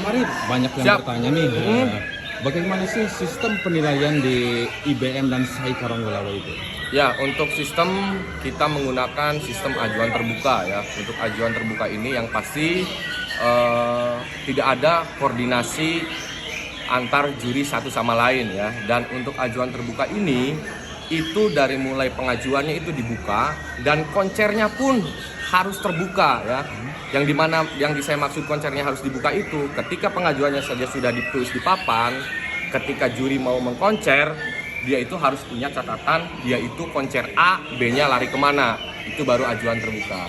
Mari banyak yang Siap. bertanya nih, bagaimana sih sistem penilaian di IBM dan SAI Karanggolawe itu? Ya, untuk sistem kita menggunakan sistem ajuan terbuka ya. Untuk ajuan terbuka ini yang pasti tidak ada koordinasi antar juri satu sama lain ya. Dan untuk ajuan terbuka ini itu dari mulai pengajuannya itu dibuka dan koncernya pun harus terbuka ya. Yang dimana yang saya maksud koncernya harus dibuka itu ketika pengajuannya saja sudah ditulis di papan, ketika juri mau mengkoncer dia itu harus punya catatan dia itu koncer A, B-nya lari kemana, itu baru ajuan terbuka.